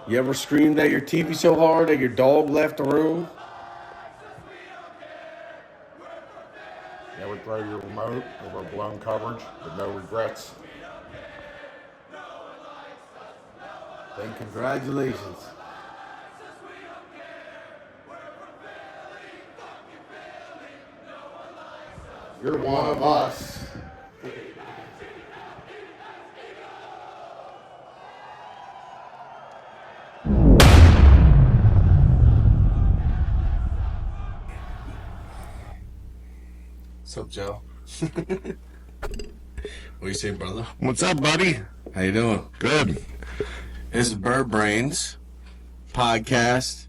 You ever screamed at your TV so hard that your dog left the room? You ever throw your remote over blown coverage with no regrets? Then congratulations. You're one of us. What's up, Joe? What do you say, brother? What's up, buddy? How you doing? Good. This is Bird Brains podcast.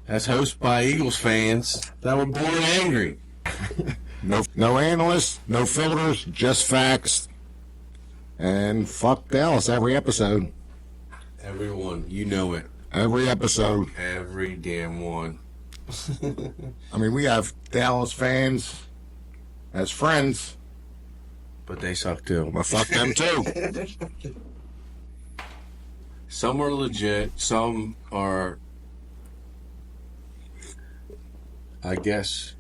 That's hosted by Eagles fans that were born angry. No analysts, no filters, just facts. And fuck Dallas every episode. Everyone, you know it. Every episode. Every damn one. I mean, we have Dallas fans as friends, But they suck too. but fuck them too. Some are legit. Some are, I guess,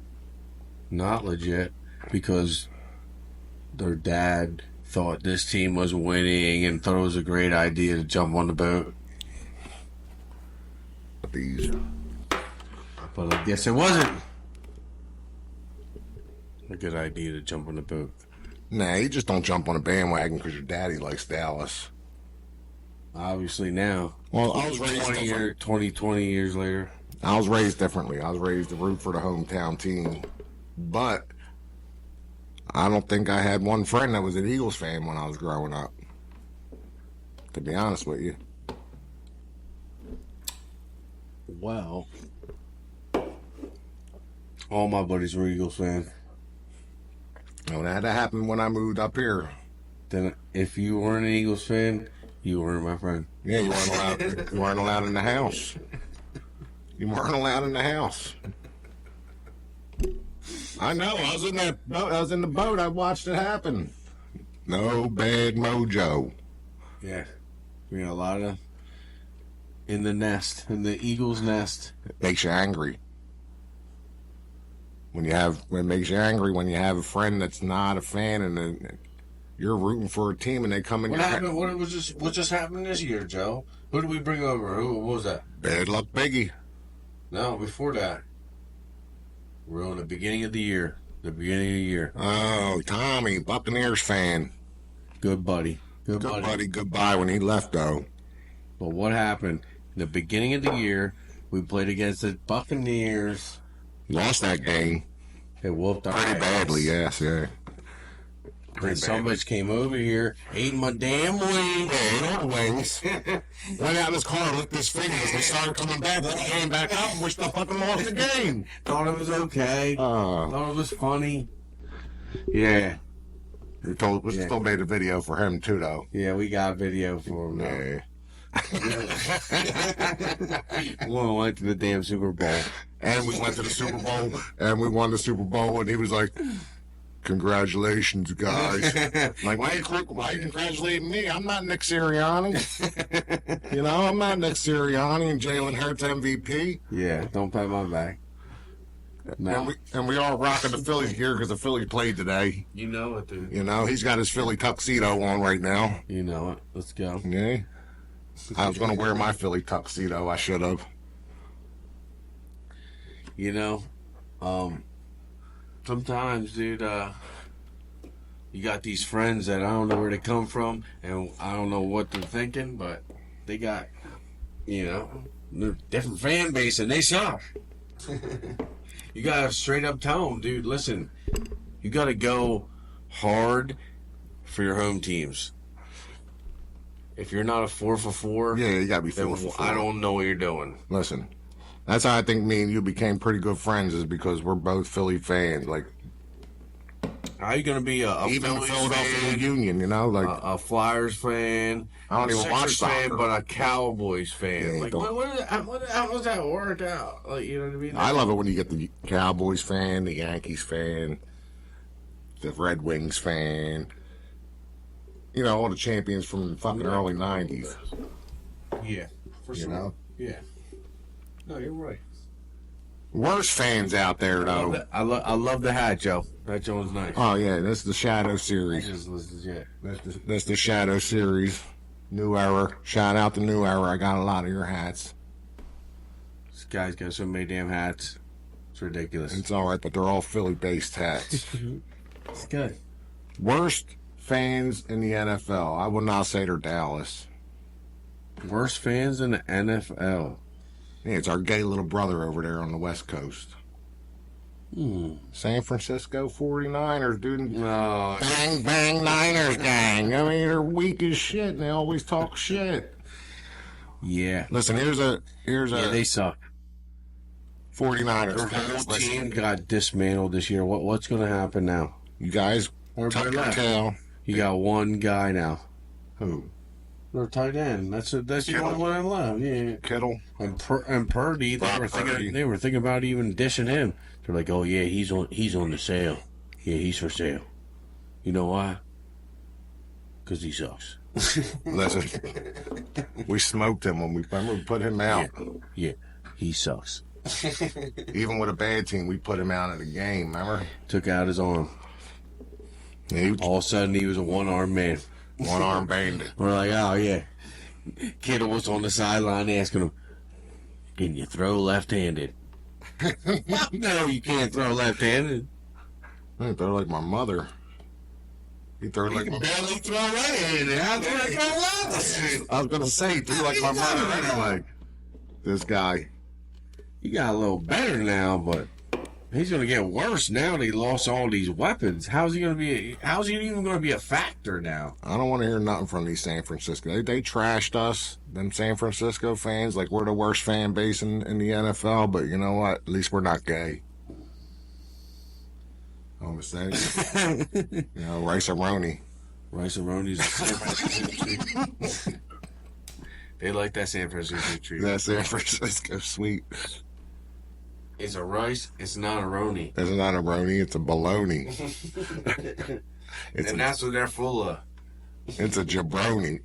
not legit because their dad thought this team was winning and thought it was a great idea to jump on the boat. These. But I guess it wasn't a good idea to jump on the boat. Nah, you just don't jump on a bandwagon because your daddy likes Dallas. Obviously now, Well, I was raised 20 years later. I was raised differently. I was raised to root for the hometown team. But I don't think I had one friend that was an Eagles fan when I was growing up. To be honest with you. Well, all my buddies were Eagles fans. No, that happened when I moved up here. Then if you weren't an Eagles fan, you weren't my friend. Yeah, you weren't allowed. You weren't allowed in the house. You weren't allowed in the house. I know. I was in that boat. I was in the boat. I watched it happen. No bad mojo. Yeah. We got a lot of in the nest, in the Eagles' nest. It makes you angry. When it makes you angry when you have a friend that's not a fan and then you're rooting for a team and they come in. What happened? What just happened this year, Joe? Who did we bring over? What was that? Bad luck, Biggie. No, before that. We're in the beginning of the year. Oh, Tommy, Buccaneers fan. Good buddy. Good buddy. Goodbye when he left, though. But what happened? In the beginning of the year, we played against the Buccaneers. Lost that game. They whooped our Pretty ass. badly, yes, yeah. And some bitch came over here, ate my damn wings. Yeah, no wings. Went out in his car, licked his fingers, and started coming back, let his hand back up, and wished I fucking lost the game. Thought it was okay. Thought it was funny. Yeah. We still made a video for him, too, though. Yeah, we got a video for him now. Yeah. We went to the damn Super Bowl. And we went to the Super Bowl, and we won the Super Bowl, and he was like, congratulations, guys. Like, why are you congratulating me? I'm not Nick Sirianni. I'm not Nick Sirianni and Jalen Hurts MVP. Yeah, don't pat my back. No. And we are rocking the Phillies gear because the Phillies played today. You know it, dude. He's got his Philly tuxedo on right now. You know it. Let's go. Yeah. I was going to wear my Philly tuxedo. I should have. Sometimes, dude, you got these friends that I don't know where they come from, and I don't know what they're thinking, but they got, they're different fan base, and they suck. You gotta straight up tell them, dude, listen, you gotta go hard for your home teams. If you're not a 4 for 4, yeah, you gotta be 4 for 4. I don't know what you're doing. Listen, that's how I think me and you became pretty good friends, is because we're both Philly fans. Like, how you gonna be a even Phillies Philadelphia fan, Union, like a Flyers fan? I don't even Sixers watch fan, soccer. but a Cowboys fan. Yeah, Like, how does that work out? Like, you know what I mean? I love it when you get the Cowboys fan, the Yankees fan, the Red Wings fan. you know, all the champions from the fucking early 90s. Yeah, for You sure. know? Yeah. No, you're right. Worst fans out there, though. I love the hat, Joe. That Joe's nice. Oh, yeah, this is the Shadow Series. This is legit. That's the Shadow Series. New Era. Shout out to New Era. I got a lot of your hats. This guy's got so many damn hats. It's ridiculous. It's all right, but they're all Philly-based hats. It's good. Worst fans in the NFL. I would not say they're Dallas. Worst fans in the NFL. Yeah, it's our gay little brother over there on the West Coast. San Francisco 49ers, dude. No. Bang, bang, Niners gang. I mean, they're weak as shit, and they always talk shit. Yeah. Listen, here's a Yeah, they suck. 49ers. Their whole Listen, team got dismantled this year. What's going to happen now? you guys, Everybody tuck your left. tail. You got one guy now. Who? Their tight end. That's the Kittle. only one left. Yeah. Kittle. And Purdy, Brock Purdy. they were thinking about even dishing him. They're like, oh yeah, he's on the sale. Yeah, he's for sale. You know why? Because he sucks. Listen, we smoked him when we put him out. Yeah, he sucks. Even with a bad team, we put him out of the game, remember? Took out his arm. He was All of a sudden, he was a one-armed man. one-arm bandit. We're like, oh yeah. Kittle was on the sideline asking him, "Can you throw left-handed?" No, you can't throw left-handed. They're like my mother. He threw like my Barely throw right-handed. How can I throw left-handed? I was gonna say, he threw like my mother anyway. This guy. He got a little better now, but he's going to get worse now that he lost all these weapons. How's he even going to be a factor now? I don't want to hear nothing from these San Francisco. They trashed us, them San Francisco fans, like we're the worst fan base in the NFL, but you know what? At least we're not gay. I'm gonna say, you know, Rice-A-Roni. Rice-A-Roni's a San Francisco treat. They like that San Francisco treat. That San Francisco sweet. It's a rice, it's not a roni. It's not a Roni, it's a bologna. And that's what they're full of. It's a jabroni.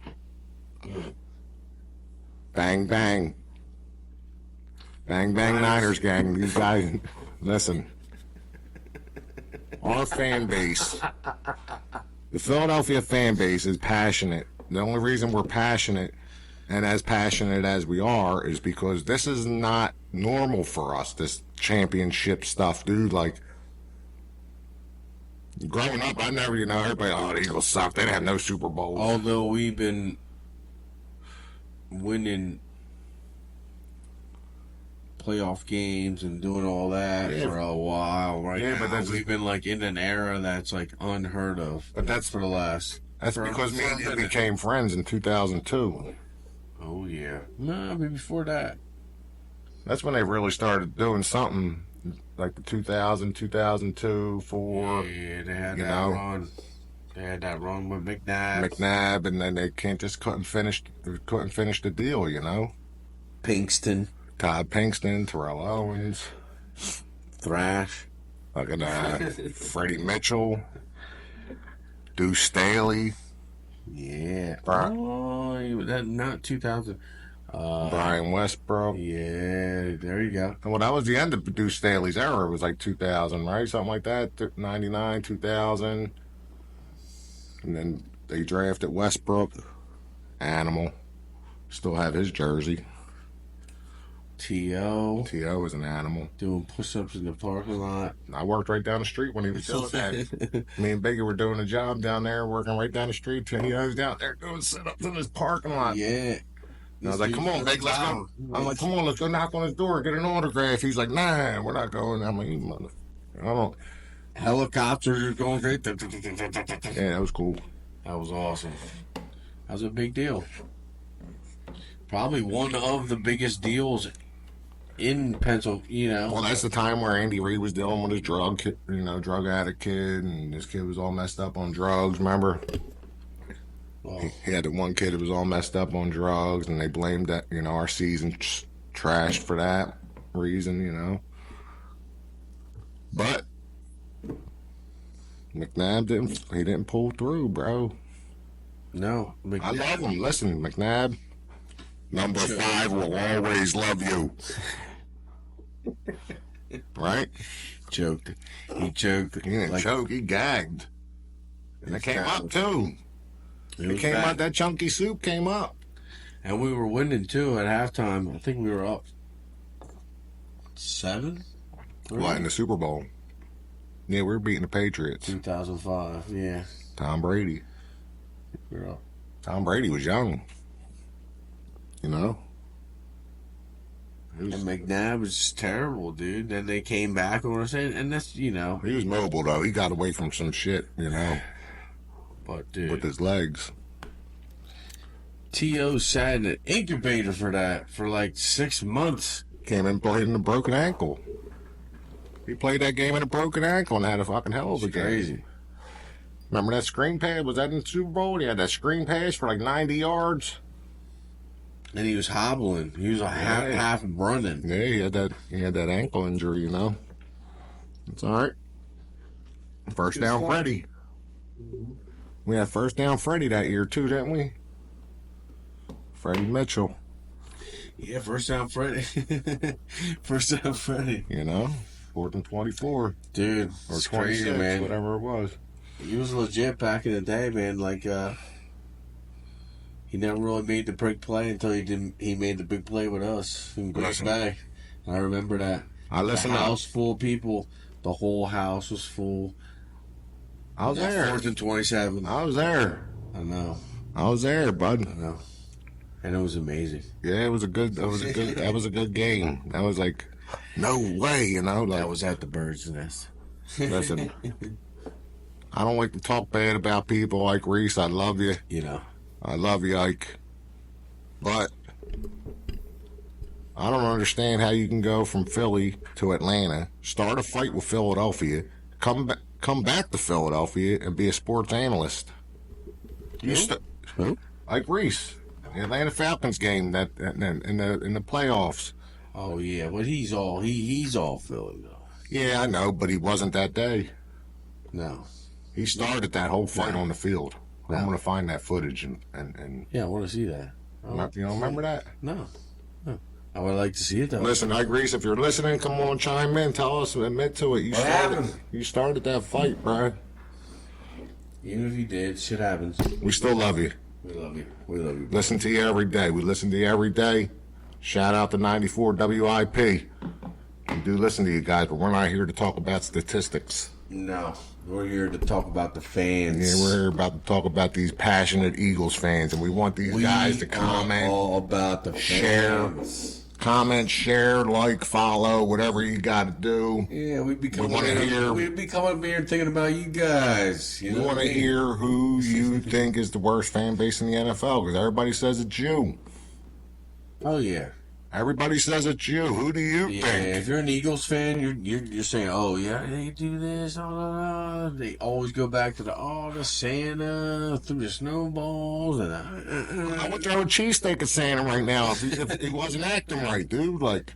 Bang, bang. Bang, bang, Niners gang. These guys, listen. Our fan base, the Philadelphia fan base is passionate. The only reason we're passionate and as passionate as we are is because this is not normal for us, this championship stuff, dude. Like, growing up, I never, you know, everybody, oh, the Eagles suck. They didn't have no Super Bowls. Although we've been winning playoff games and doing all that Yeah. for a while, right? Yeah, now. but that's- we've been like in an era that's like unheard of. But that's for the last. That's for- because me and you for- became friends in 2002. Oh yeah, no, but before that. That's when they really started doing something, like the 2000, 2002, 4, Yeah, they had you that know. run. They had that run with McNabb, McNabb, and then they couldn't finish the deal, you know. Pinkston, Todd Pinkston, Terrell Owens, Thrash. fucking Freddie Mitchell, Deuce Staley, Yeah. Brian- Oh, that not 2000. Brian Westbrook. Yeah, there you go. Well, that was the end of Deuce Staley's era. It was like 2000, right? Something like that. 99, 2000. And then they drafted Westbrook. Animal. Still have his jersey. T.O. T.O. was an animal. doing push-ups in the parking lot. I worked right down the street when he was doing that. Me and Baker were doing a job down there, working right down the street. T.O.'s down there doing sit-ups in his parking lot. Yeah. And I was like, come on, Baker, let's go. I'm like, come on, let's go knock on his door, get an autograph. He's like, nah, we're not going. I'm like, you mother. I don't. Helicopters are going great. Yeah, that was cool. That was awesome. That was a big deal. Probably one of the biggest deals in Pennsylvania, you know. Well, that's the time where Andy Reid was dealing with his drug addict kid, and this kid was all messed up on drugs, remember? Well, He had the one kid that was all messed up on drugs, and they blamed that, our season trashed for that reason, But McNabb didn't pull through, bro. No, I love him. Listen, McNabb, number 5 will always love you. Right? Choked. He choked. He didn't choke. He gagged. And it came up, too. It came up. That chunky soup came up. And we were winning, too, at halftime. I think we were up 7? What, in the Super Bowl? Yeah, we were beating the Patriots. 2005, yeah. Tom Brady. We were up. Tom Brady was young. You know? And McNabb was just terrible, dude. Then they came back, and that's, He was mobile, though. He got away from some shit, But, dude. with his legs. T.O. sat in an incubator for like 6 months. Came in and played in a broken ankle. He played that game in a broken ankle and had a fucking hell of a game. Crazy. Remember that screen pass? Was that in the Super Bowl? He had that screen pass for like 90 yards. And he was hobbling. He was half running. Yeah, he had that ankle injury, It's all right. First down Freddy. We had first down Freddy that year too, didn't we? Freddie Mitchell. Yeah, first down Freddy. First down Freddy. 4th and 24. Dude, Or it's 26, crazy, man. whatever it was. He was legit back in the day, man. Like, he never really made the big play until he made the big play with us in Green Bay. I remember that. I listened. The house full of people. The whole house was full. I was there. 4th and 27. I was there. I know. I was there, bud. I know. And it was amazing. Yeah, it was a good. That was a good game. That was like, no way, Like, That was at the Bird's Nest. listen, I don't like to talk bad about people like Reese. I love you. I love you, Ike. But I don't understand how you can go from Philly to Atlanta, start a fight with Philadelphia, come back to Philadelphia, and be a sports analyst. Who? Ike Reese, the Atlanta Falcons game that in the playoffs. Oh yeah, but he's all Philly though. Yeah, I know, but he wasn't that day. No. He started that whole fight No. on the field. No. I'm gonna find that footage and Yeah, I want to see that. you don't remember that? No. I would like to see it though. Listen, Ike Reese, if you're listening, come on, chime in, tell us, admit to it. You started that fight, bro. Even if you did, shit happens. We still love you. We love you. We love you. Listen to you every day. We listen to you every day. Shout out to 94 WIP. We do listen to you guys, but we're not here to talk about statistics. No, we're here to talk about the fans. Yeah, we're here about to talk about these passionate Eagles fans, and we want these guys to comment, all about the share, fans. Comment, share, like, follow, whatever you got to do. Yeah, we'd be coming wanna hear- We'd be coming here and thinking about you guys. You We know want what to I mean? hear who you think is the worst fan base in the NFL, because everybody says it's you. Oh yeah. Everybody says it's you. Who do you Yeah, think? if you're an Eagles fan, you're saying, oh yeah, they do this. They always go back to the Santa threw the snowballs and I would throw a cheesesteak at Santa right now if he wasn't acting right, dude. Like,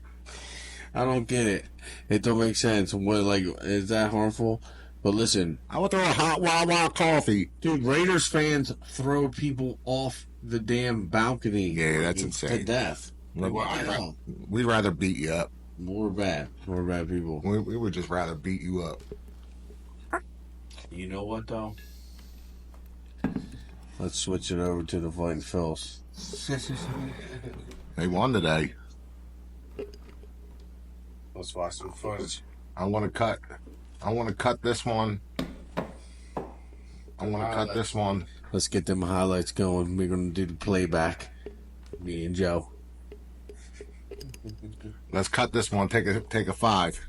I don't get it. It don't make sense. What is that harmful? But listen, I would throw a hot Wawa coffee. dude, Raiders fans throw people off the damn balcony. Yeah, that's to insane. death. Like, what the hell? We'd rather beat you up. We're bad. We're bad people. We would just rather beat you up. You know what though? Let's switch it over to the Fighting Phils. They won today. Let's watch some footage. I want to cut this one. I want to cut this one. Let's get them highlights going. We're gonna do the playback. Me and Joe. Let's cut this one. Take a 5.